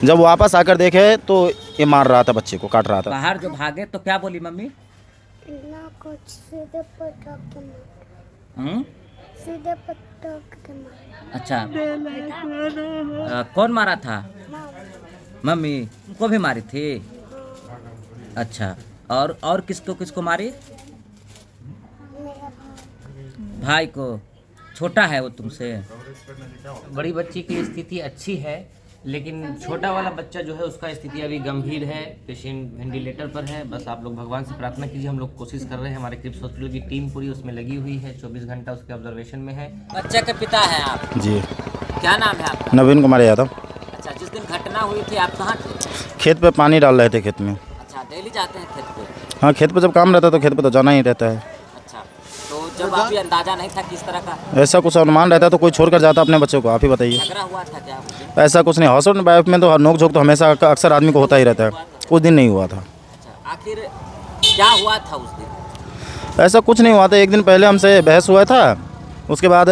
जब वापस आकर देखे तो ये मार रहा था, बच्चे को काट रहा था। बाहर जो भागे तो क्या बोली मम्मी? ना कुछ, सीधे पटक के मारा। सीधे पटक के मारा। अच्छा, कौन मारा था? मम्मी को भी मारी थी? अच्छा, और किसको किसको मारी? भाई को। छोटा है वो तुमसे? बड़ी बच्ची की स्थिति अच्छी है, लेकिन छोटा वाला बच्चा जो है उसका स्थिति अभी गंभीर है, पेशेंट वेंटिलेटर पर है। बस आप लोग भगवान से प्रार्थना कीजिए, हम लोग कोशिश कर रहे हैं, हमारे क्रिप्स हॉस्पिटल की टीम पूरी उसमें लगी हुई है, 24 घंटा उसके ऑब्जर्वेशन में है। बच्चे के पिता है आप? जी। क्या नाम है आपका? नवीन कुमार यादव। अच्छा, जिस दिन घटना हुई थी आप कहाँ थे? खेत पे पानी डाल रहे थे खेत में। अच्छा, डेली जाते हैं खेत पे? हाँ, खेत पे जब काम रहता है तो खेत पे तो जाना ही रहता है। अच्छा, तो जब अभी अंदाजा नहीं था किस तरह का ऐसा कुछ अनुमान रहता है तो कोई छोड़ कर जाता अपने बच्चों को, आप ही बताइए। झगड़ा हुआ था क्या उस दिन? ऐसा कुछ नहीं, हॉस्पिटल वाइफ में तो नोक झोंक तो हमेशा अक्सर आदमी को होता ही रहता है, उस दिन नहीं हुआ था। अच्छा, आखिर क्या हुआ था उस दिन? ऐसा कुछ नहीं हुआ था। एक दिन पहले हमसे बहस हुआ था, उसके बाद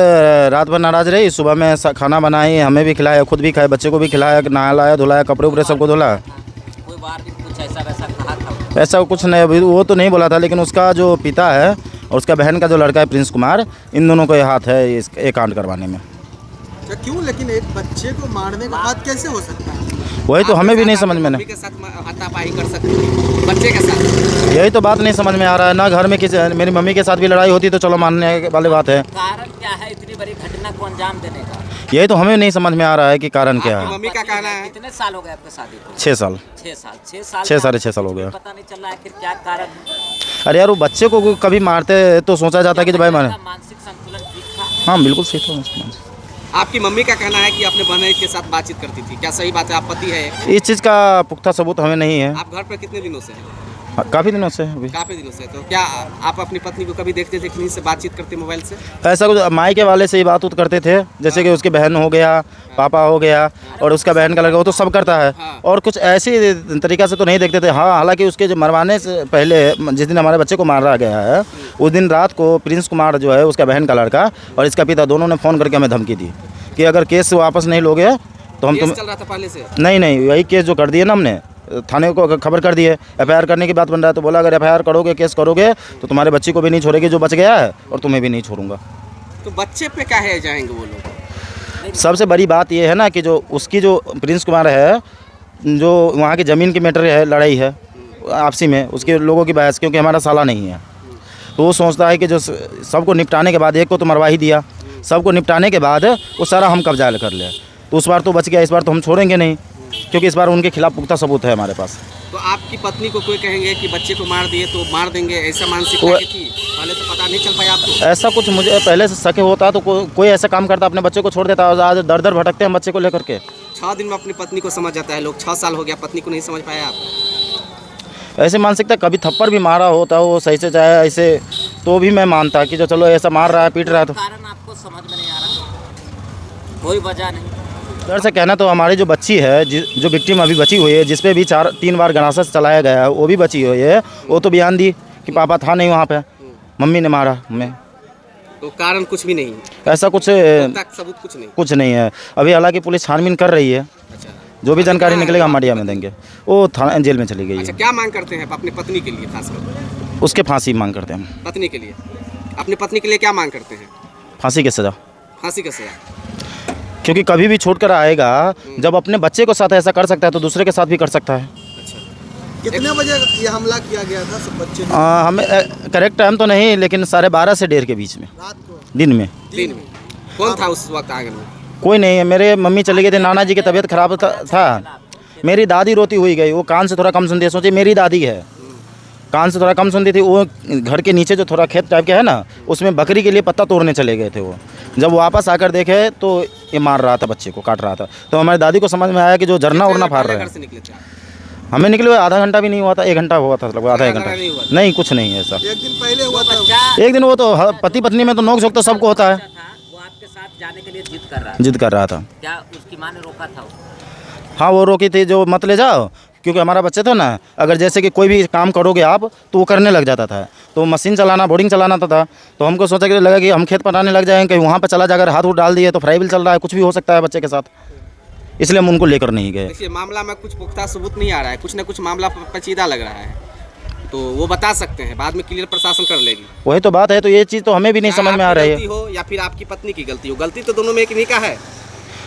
रात भर नाराज़ रही, सुबह में खाना बनाई, हमें भी खिलाया, खुद भी खाए, बच्चे को भी खिलाया, नहलाया धुलाया, कपड़े उपड़े सबको धुला। कोई बार भी कुछ ऐसा वैसा कहा था? ऐसा कुछ नहीं, अभी वो तो नहीं बोला था, लेकिन उसका जो पिता है और उसका बहन का जो लड़का है प्रिंस कुमार, इन दोनों को ये हाथ है ये कांड करवाने में। अच्छा, क्यों? लेकिन एक बच्चे को मारने का बात कैसे हो सकता है? वही तो हमें भी नहीं समझ में, के साथ हाथापाई कर सकते हैं बच्चे के साथ, यही तो बात नहीं समझ में आ रहा है ना। घर में किसी मेरी मम्मी के साथ भी लड़ाई होती तो चलो मानने वाली बात है, कारण क्या है इतनी बड़ी घटना को अंजाम देने का? यही तो हमें नहीं समझ में आ रहा है कि कारण क्या है। मम्मी का कहना है। कितने साल हो गए आपके शादी को? 6 साल। 6 साल। 6 साढ़े 6 साल हो गया। पता नहीं चल रहा है आखिर क्या कारण है? अरे यार, वो बच्चे को कभी मारते तो सोचा जाता कि भाई मारे। मानसिक संतुलन ठीक था? हाँ, बिल्कुल सही था। आपकी मम्मी का कहना है कि अपने बहन के साथ बातचीत करती थी, क्या सही बात है? आप पति है? इस चीज़ का पुख्ता सबूत हमें नहीं है। आप घर पर कितने दिनों से हैं? काफ़ी दिनों से अभी। काफ़ी दिनों से। तो क्या आप अपनी पत्नी को कभी देखते थे कि से बातचीत करते मोबाइल से? ऐसा कुछ माई के वाले से ही बात करते थे, जैसे कि उसकी बहन हो गया, पापा हो गया और उसका बहन का लड़का, वो तो सब करता है। और कुछ ऐसी तरीक़ा से तो नहीं देखते थे। हाँ, हालांकि उसके जो मरवाने से पहले जिस दिन हमारे बच्चे को मारा गया है, उस दिन रात को प्रिंस कुमार जो है उसका बहन का लड़का और इसका पिता दोनों ने फ़ोन करके हमें धमकी दी कि अगर केस वापस नहीं लोगे तो हम तुम। चल रहा था पहले से? नहीं, यही केस जो कर दिए ना हमने, थाने को खबर कर दिए, एफआईआर करने की बात बन रहा है। तो बोला अगर एफआईआर करोगे, केस करोगे तो तुम्हारे बच्ची को भी नहीं छोड़ेगी जो बच गया है, और तुम्हें भी नहीं छोड़ूंगा। तो बच्चे पे क्या है जाएंगे वो लोग? सबसे बड़ी बात ये है ना कि जो उसकी जो प्रिंस कुमार है, जो वहाँ की ज़मीन की मैटर है, लड़ाई है आपसी में उसके लोगों की बहस, क्योंकि हमारा साला नहीं है, तो वो सोचता है कि जो सबको निपटाने के बाद, एक को तो मरवा ही दिया, सबको निपटाने के बाद वो सारा हम कब्जा कर ले। तो उस बार तो बच गया, इस बार तो हम छोड़ेंगे नहीं, क्योंकि इस बार उनके खिलाफ पुख्ता सबूत है हमारे पास। तो आपकी पत्नी को कोई कहेंगे कि बच्चे को मार दिए तो मार देंगे, ऐसा मानसिकता की थी? पहले तो पता नहीं चल पाया आपको? ऐसा कुछ मुझे पहले से शक होता तो कोई ऐसा काम करता, अपने बच्चे को छोड़ देता। और आज दर दर भटकते हैं बच्चे को लेकर के। 6 दिन में अपनी पत्नी को समझ जाता है लोग, 6 साल हो गया पत्नी को नहीं समझ पाया आप? ऐसे मानसिकता, कभी थप्पड़ भी मारा होता वो सही से, चाहे ऐसे, तो भी मैं मानता कि जो चलो ऐसा मार रहा है, पीट रहा है तो। कारण आपको समझ में नहीं आ रहा? कोई वजह नहीं? सर से कहना तो हमारी जो बच्ची है, जो विक्टिम अभी बची हुई है, जिस पे भी 3 बार गणासा चलाया गया है, वो भी बची हुई है, वो तो बयान दी कि पापा था नहीं वहाँ पे, मम्मी ने मारा हमें। तो कारण कुछ भी नहीं? ऐसा कुछ सबूत कुछ नहीं है अभी। हालांकि पुलिस छानबीन कर रही है। अच्छा, जो भी जानकारी निकलेगा हम मीडिया में देंगे। वो थाना जेल में चली गई अच्छा, है। क्या मांग करते हैं अपनी पत्नी के लिए? खासकर उसके फांसी मांग करते हैं हम। पत्नी के लिए, अपनी पत्नी के लिए क्या मांग करते हैं? फांसी की सज़ा। फांसी का सजा? क्योंकि कभी भी छोड़ कर आएगा, जब अपने बच्चे के साथ ऐसा कर सकता है तो दूसरे के साथ भी कर सकता है। अच्छा, कितने बजे ये हमला किया गया था सब बच्चे? हमें करेक्ट टाइम तो नहीं, लेकिन 12:30 से 1:30 के बीच में, रात को? दिन में। दिन में? कौन था उस वक्त आंगन में? कोई नहीं है। मेरे मम्मी चली गई थी, नाना जी की तबीयत खराब था। मेरी दादी रोती हुई गई, वो कान से थोड़ा कम सुनती है। सोचिए मेरी दादी है, कान से थोड़ा कम सुनती थी। वो घर के नीचे जो थोड़ा खेत टाइप के है ना, उसमें बकरी के लिए पत्ता तोड़ने चले गए थे वो। जब वापस आकर देखे तो ये मार रहा था, बच्चे को काट रहा था। तो हमारी दादी को समझ में आया कि जो झरना उड़ना फाड़ रहे हैं। हमें निकले हुए आधा घंटा भी नहीं हुआ था, 1 घंटा हुआ था, लगभग आधा 1 घंटा नहीं, कुछ नहीं है सर। एक दिन पहले हुआ था? एक दिन वो तो पति पत्नी में तो नोक झोंक तो सबको होता है। वो आपके साथ जाने के लिए जिद कर रहा था? क्या उसकी माँ ने रोका था? हाँ, वो रोकी थी, जो मत ले जाओ, क्योंकि हमारा बच्चा था ना, अगर जैसे कि कोई भी काम करोगे आप तो वो करने लग जाता था। तो मशीन चलाना, बोर्डिंग चलाना था। तो हमको सोचा कि लगा कि हम खेत पटाने लग जाएंगे, कहीं वहाँ पर चला जाकर हाथ डाल दिए तो फ्राई बिल चल रहा है, कुछ भी हो सकता है बच्चे के साथ। इसलिए हम उनको लेकर नहीं गए। देखिए मामला में कुछ पुख्ता सबूत नहीं आ रहा है, कुछ न कुछ मामला पेचीदा लग रहा है, तो वो बता सकते हैं, बाद में क्लियर प्रशासन कर लेगी। वही तो बात है, तो ये चीज़ तो हमें भी नहीं समझ में आ रही है। गलती हो या फिर आपकी पत्नी की गलती हो, गलती तो दोनों में एक ही का है।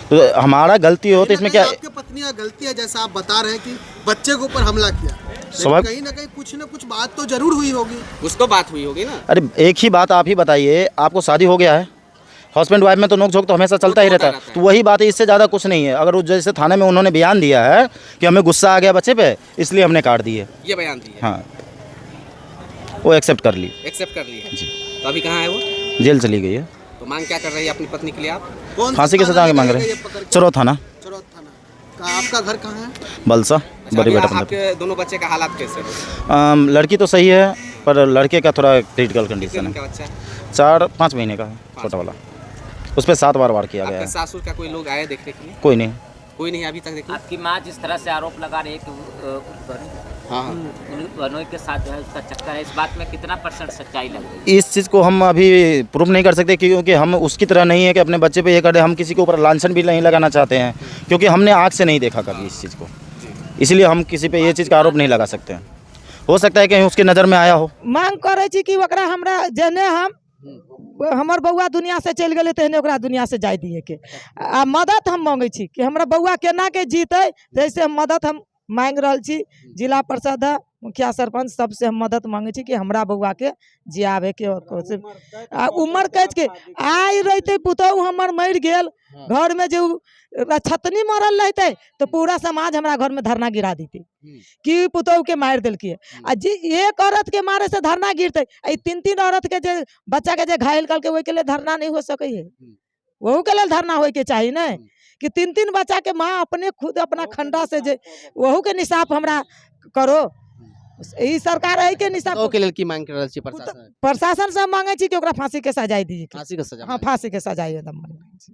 तो हमारा गलती हो तो इसमें क्या, आपकी पत्नी का गलती है, जैसा आप बता रहे हैं कि बच्चे के ऊपर हमला किया, स्वाभाविक- कहीं ना कहीं कुछ ना कुछ बात तो जरूर हुई होगी। उसको बात हुई होगी ना। अरे एक ही बात आप ही बताइए, आपको शादी हो गया है, हस्बैंड वाइफ में तो नोक झोंक तो हमेशा चलता ही रहता है, तो वही बात है, इससे ज़्यादा कुछ नहीं है। अगर वो जैसे थाने में उन्होंने बयान दिया है कि हमें गुस्सा आ गया बच्चे पे, इसलिए हमने काट दिए, ये बयान दिया, हाँ वो एक्सेप्ट कर ली, एक्सेप्ट कर लिया। तो अभी कहाँ है वो? जेल चली गई है। तो मांग क्या कर रही है अपनी पत्नी के लिए आप? कौन फांसी की सजा मांग रहे हैं, चरो थाना, चरौद थाना का। आपका घर कहाँ है? बलसा, बड़ी अभी बेटा पंद्रह। आपके दोनों बच्चे का हालात कैसे है? लड़की तो सही है, पर लड़के का थोड़ा क्रिटिकल कंडीशन है। क्या बच्चा है? 4-5 महीने का है, छोटा वाला, उस पर 7 बार वार किया गया आपके है। सासुर का कोई लोग आए देखने के लिए? कोई नहीं, कोई नहीं अभी तक देखिए। आपकी माँ जिस तरह से आरोप लगा रही है कि हाँ हाँ। बहनोई के साथ जो है उसका चक्कर है, इस बात में कितना % सच्चाई लग रही है? इस चीज़ को हम अभी प्रूव नहीं कर सकते, क्योंकि हम उसकी तरह नहीं है कि अपने बच्चे पे ये कर दे। हम किसी के ऊपर लांछन भी नहीं लगाना चाहते हैं, क्योंकि हमने आँख से नहीं देखा कभी इस चीज़ को, इसलिए हम किसी पे ये चीज़ का आरोप नहीं लगा सकते हैं। हो सकता है कि उसकी नज़र में आया हो। मांग करे छी कि ओकरा हमरा जेने हमर बउआ दुनिया से चल गए तेहने ओकरा दुनिया से जाय दिए के आ मदद हम मांगे छी कि हमरा बउआ केना के जीते, जैसे हम मदद हम मांग रहल छी। जिला परिषद मुखिया सरपंच सबसे हम मदद मांगे छी कि हमरा बउआ के जियाबे के आ उम्र कच के आइ रहते पुतहु हमर मर गेल, घर में जो छतनी मरल रहते तो पूरा समाज हमरा घर में धरना गिरा देते कि पुतहु के मार दिलके। आ जी एक औरत के मारे से धरना गिरते, 3-3 औरत के जे बच्चा के जे घायल करके ओहि के लिए धरना नहीं हो सके है, वहू के लिए धरना होए के चाहिए ना कि 3-3 बच्चा के माँ अपने खुद अपना खंडा से जे वहू के निसाफ हमरा करो। ई सरकार है के निसाफ तो के लिए की मांग कर रही है प्रशासन? प्रशासन से मांगे छी कि ओकरा फांसी के सजा दी। फांसी का सजा? हाँ फांसी के सजा एकदम मांगे छी।